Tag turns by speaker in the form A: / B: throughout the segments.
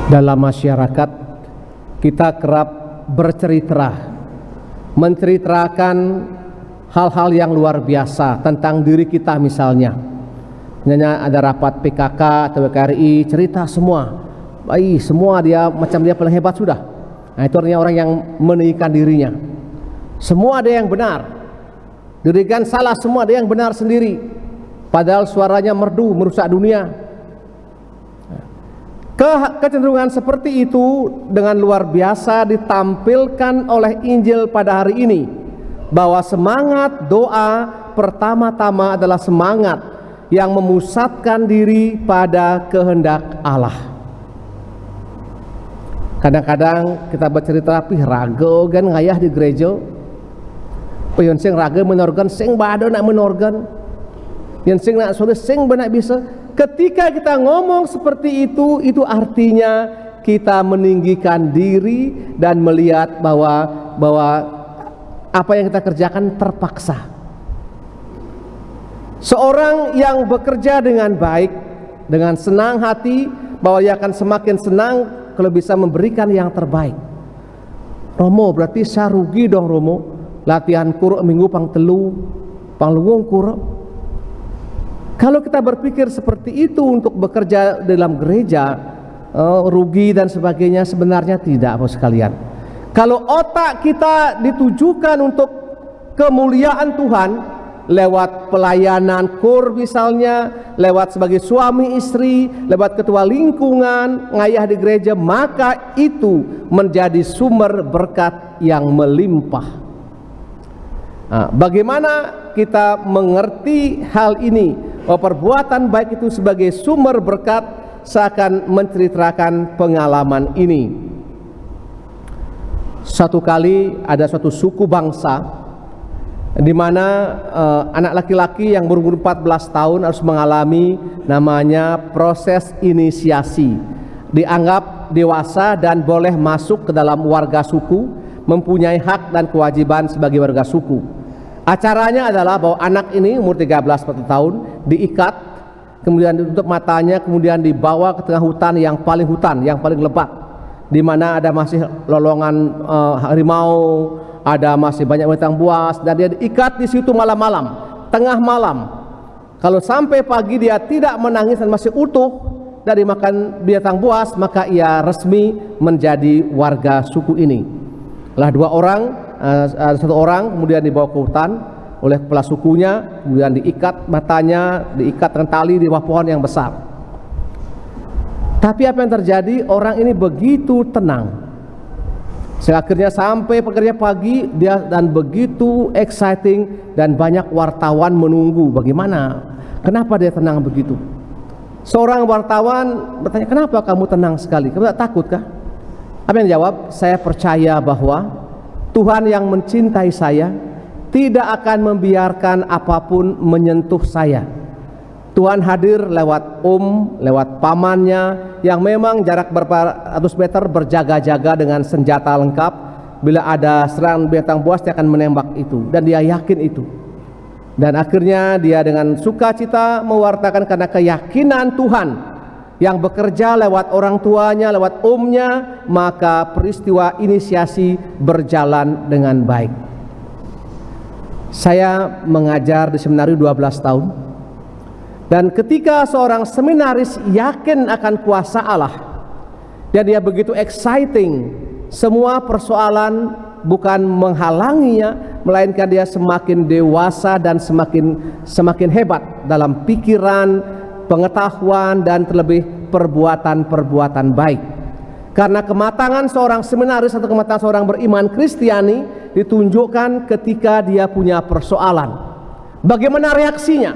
A: Dalam masyarakat kita kerap bercerita, menceritakan hal-hal yang luar biasa tentang diri kita. Misalnya ada rapat PKK atau PKRI, cerita semua, baik semua dia macam dia paling hebat sudah. Nah, itu artinya orang yang meninggikan dirinya. Semua ada yang benar, dirikan salah, semua ada yang benar sendiri, padahal suaranya merdu merusak dunia. Kecenderungan seperti itu dengan luar biasa ditampilkan oleh Injil pada hari ini, bahwa semangat doa pertama-tama adalah semangat yang memusatkan diri pada kehendak Allah. Kadang-kadang kita bercerita tapi rago kan ngayah di gereja, yang sing raga menorgan, sing bado nak menorgan, yang sing nak sudah sing benak bisa. Ketika kita ngomong seperti itu artinya kita meninggikan diri dan melihat bahwa apa yang kita kerjakan terpaksa. Seorang yang bekerja dengan baik, dengan senang hati, bahwa ia akan semakin senang kalau bisa memberikan yang terbaik. Romo berarti saya rugi dong Romo, latihan kuruk minggu pang telu, pang luwung kuruk. Kalau kita berpikir seperti itu untuk bekerja dalam gereja, rugi dan sebagainya, sebenarnya tidak, Bapak sekalian. Kalau otak kita ditujukan untuk kemuliaan Tuhan lewat pelayanan kur misalnya, lewat sebagai suami istri, lewat ketua lingkungan, ngayah di gereja, maka itu menjadi sumber berkat yang melimpah. Nah, bagaimana kita mengerti hal ini? Perbuatan baik itu sebagai sumber berkat, seakan menceritakan pengalaman ini. Satu kali ada suatu suku bangsa di mana anak laki-laki yang berumur 14 tahun harus mengalami namanya proses inisiasi. Dianggap dewasa dan boleh masuk ke dalam warga suku, mempunyai hak dan kewajiban sebagai warga suku. Acaranya adalah bahwa anak ini umur 13-14 tahun diikat, kemudian ditutup matanya, kemudian dibawa ke tengah hutan yang paling lebat, di mana ada masih lolongan harimau, ada masih banyak binatang buas, dan dia diikat di situ malam-malam, tengah malam. Kalau sampai pagi dia tidak menangis dan masih utuh dari makan binatang buas, maka ia resmi menjadi warga suku ini. Lah satu orang kemudian dibawa ke hutan oleh kepala sukunya, kemudian diikat matanya, diikat dengan tali di bawah pohon yang besar. Tapi apa yang terjadi? Orang ini begitu tenang, sehingga akhirnya sampai pekerja pagi dia, dan begitu exciting, dan banyak wartawan menunggu bagaimana, kenapa dia tenang begitu. Seorang wartawan bertanya, kenapa kamu tenang sekali, kamu tak takut kah? Apa yang jawab? Saya percaya bahwa Tuhan yang mencintai saya tidak akan membiarkan apapun menyentuh saya. Tuhan hadir lewat lewat pamannya yang memang jarak berapa ratus meter berjaga-jaga dengan senjata lengkap. Bila ada serangan binatang buas, dia akan menembak itu, dan dia yakin itu. Dan akhirnya dia dengan sukacita mewartakan karena keyakinan Tuhan yang bekerja lewat orang tuanya, lewat omnya, maka peristiwa inisiasi berjalan dengan baik. Saya mengajar di seminari 12 tahun, dan ketika seorang seminaris yakin akan kuasa Allah, dan dia begitu exciting, semua persoalan bukan menghalanginya, melainkan dia semakin dewasa dan semakin hebat dalam pikiran, pengetahuan, dan terlebih perbuatan-perbuatan baik. Karena kematangan seorang seminaris atau kematangan seorang beriman Kristiani ditunjukkan ketika dia punya persoalan. Bagaimana reaksinya?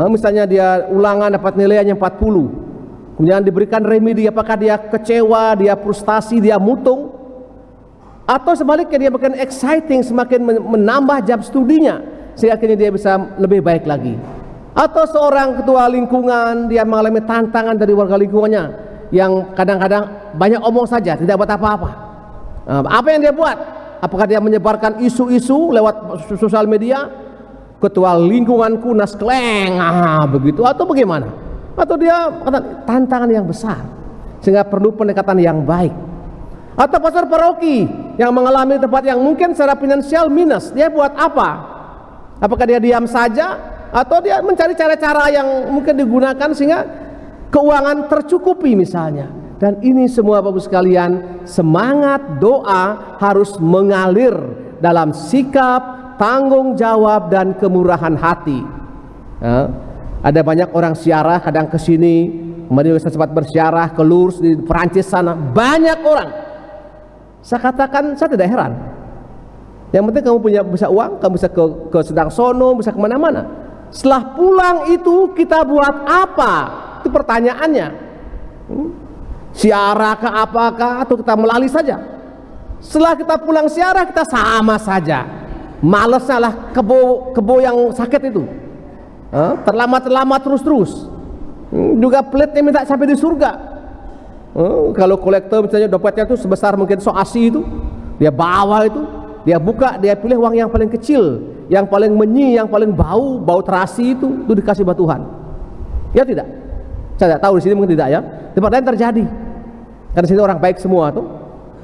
A: Misalnya dia ulangan dapat nilainya 40, kemudian diberikan remedi, apakah dia kecewa, dia frustasi, dia mutung? Atau sebaliknya dia makin exciting, semakin menambah jam studinya, sehingga akhirnya dia bisa lebih baik lagi? Atau seorang ketua lingkungan, dia mengalami tantangan dari warga lingkungannya yang kadang-kadang banyak omong saja, tidak buat apa-apa. Apa yang dia buat? Apakah dia menyebarkan isu-isu lewat sosial media? Ketua lingkunganku naskleng, begitu, atau bagaimana? Atau dia tantangan yang besar. sehingga perlu pendekatan yang baik. Atau pastor paroki yang mengalami tempat yang mungkin secara finansial minus, dia buat apa? Apakah dia diam saja atau dia mencari cara-cara yang mungkin digunakan sehingga keuangan tercukupi misalnya? Dan ini semua Bapak Ibu sekalian, semangat doa harus mengalir dalam sikap, tanggung jawab dan kemurahan hati. Ada banyak orang siarah kadang ke sini, kemudian saya sempat bersiarah ke Lourdes di Perancis sana, banyak orang. Saya katakan saya tidak heran. Yang penting kamu bisa uang, kamu bisa ke sedang sono, bisa kemana-mana. Setelah pulang itu kita buat apa? Itu pertanyaannya. Siarah ke apakah atau kita melalui saja? Setelah kita pulang siarah kita sama saja. Malesnya lah kebo yang sakit itu. Terlambat terus. Juga peletnya minta sampai di surga. Kalau kolektor misalnya dompetnya itu sebesar mungkin soasi itu, dia bawa itu, dia buka, dia pilih uang yang paling kecil, yang paling menyi, yang paling bau terasi itu dikasih buat Tuhan. Ya tidak? Saya tidak tahu di sini mungkin tidak ya. Tempat lain terjadi. Karena di sini orang baik semua tuh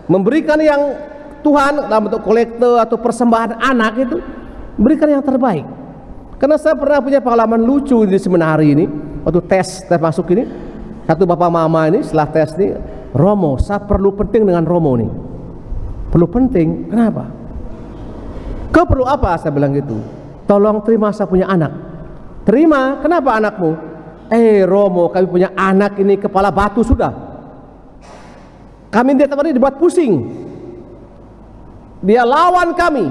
A: memberikan yang Tuhan dalam bentuk kolektor atau persembahan anak itu, berikan yang terbaik. Karena saya pernah punya pengalaman lucu di seminari ini, waktu tes masuk ini. Satu bapak mama ini setelah tes ini, Romo, saya perlu penting dengan Romo nih. Perlu penting, kenapa? Kau perlu apa? Saya bilang gitu. Tolong terima saya punya anak. Terima, kenapa anakmu? Romo, kami punya anak ini kepala batu sudah. Kami dia tadi dibuat pusing. Dia lawan kami.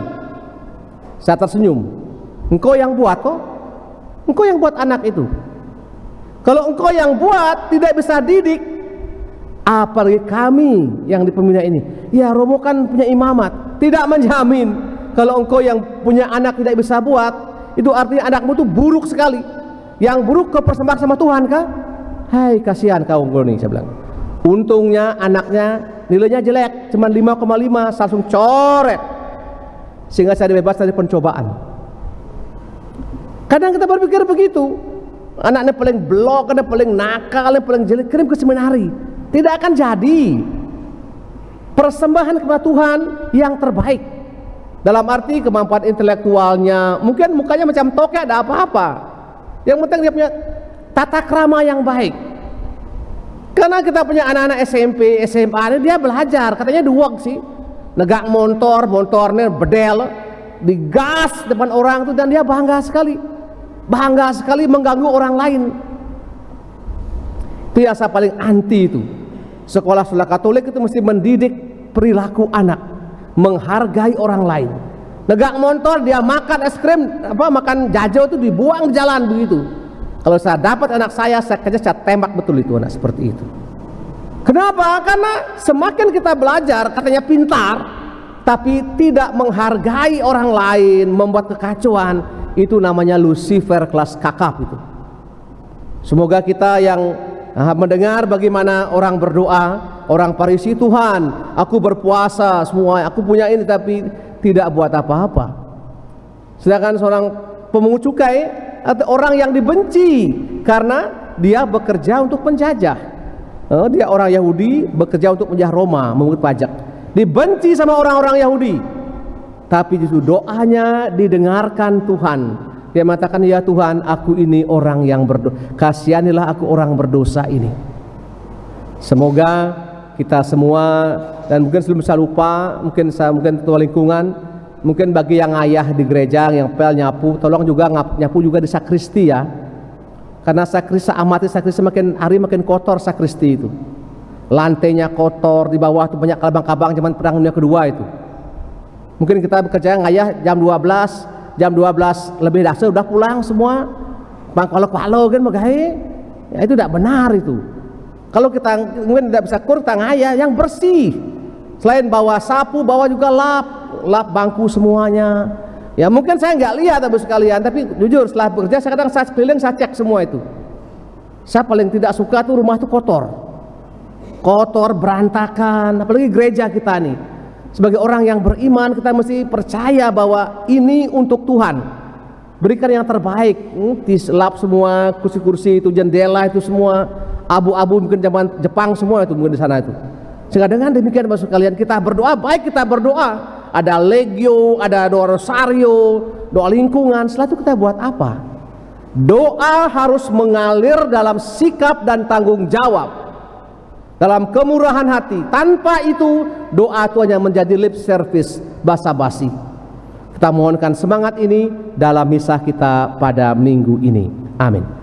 A: Saya tersenyum. Engkau yang buat kok? Engkau yang buat anak itu. Kalau engkau yang buat tidak bisa didik, apalagi kami yang di pembina ini. Ya Romo kan punya imamat, tidak menjamin. Kalau engkau yang punya anak tidak bisa buat, itu artinya anakmu itu buruk sekali. Yang buruk kau persembahkan sama Tuhan kah? Hai kasihan kau engkau nih, saya bilang. Untungnya anaknya nilainya jelek, cuma 5,5, saya langsung coret. Sehingga saya dibebas dari pencobaan. Kadang kita berpikir begitu. Anaknya paling blok, ada paling nakal, yang paling jelek, kirim ke seminari. Tidak akan jadi. Persembahan kepada Tuhan yang terbaik. Dalam arti kemampuan intelektualnya, mungkin mukanya macam tokek, ada apa-apa. Yang penting dia punya tata krama yang baik. Karena kita punya anak-anak SMP, SMA, dia belajar, katanya duwag sih. Negak motornya bedel, digas depan orang itu, dan dia bangga sekali mengganggu orang lain. Itu yang saya paling anti itu. Sekolah Katolik itu mesti mendidik perilaku anak, menghargai orang lain. Negak motor dia makan es krim, makan jajo itu dibuang di jalan begitu. Kalau saya dapat anak saya tembak betul itu anak seperti itu. Kenapa? Karena semakin kita belajar katanya pintar, tapi tidak menghargai orang lain, membuat kekacauan, itu namanya Lucifer kelas kakap itu. Semoga kita yang mendengar bagaimana orang berdoa, orang Farisi, Tuhan, aku berpuasa semua, aku punya ini, tapi tidak buat apa-apa. Sedangkan seorang pemungut cukai atau orang yang dibenci karena dia bekerja untuk penjajah. Dia orang Yahudi bekerja untuk penjajah Roma, memungut pajak. Dibenci sama orang-orang Yahudi. Tapi itu doanya didengarkan Tuhan. Dia mengatakan, ya Tuhan, aku ini orang yang berdosa, kasihanilah aku orang berdosa ini. Semoga kita semua, dan mungkin sebelum saya lupa, mungkin ketua lingkungan, mungkin bagi yang ayah di gereja yang pel nyapu, tolong juga nyapu juga di sakristi ya. Karena sakristi, amati sakristi makin hari makin kotor sakristi itu. Lantainya kotor, di bawah itu banyak kabang-kabang zaman perang dunia kedua itu. Mungkin kita bekerja ngayah jam 12 lebih dah sudah pulang semua. Bang kalau kan magahe. Ya itu tidak benar itu. Kalau kita mungkin tidak bisa kita ngayah yang bersih. Selain bawa sapu, bawa juga lap bangku semuanya. Ya mungkin saya nggak lihat Bapak sekalian, tapi jujur setelah bekerja saya kadang saya keliling saya cek semua itu. Saya paling tidak suka tuh rumah itu kotor, berantakan, apalagi gereja kita nih. Sebagai orang yang beriman kita mesti percaya bahwa ini untuk Tuhan. Berikan yang terbaik, diselap semua kursi-kursi itu, jendela itu semua, abu-abu mungkin zaman Jepang semua itu mungkin di sana itu. Sehingga dengan demikian maksud kalian kita berdoa, baik kita berdoa, ada legio, ada doa rosario, doa lingkungan, setelah itu kita buat apa? Doa harus mengalir dalam sikap dan tanggung jawab, dalam kemurahan hati. Tanpa itu doa itu hanya menjadi lip service, basa-basi. Kita mohonkan semangat ini dalam misa kita pada minggu ini. Amin.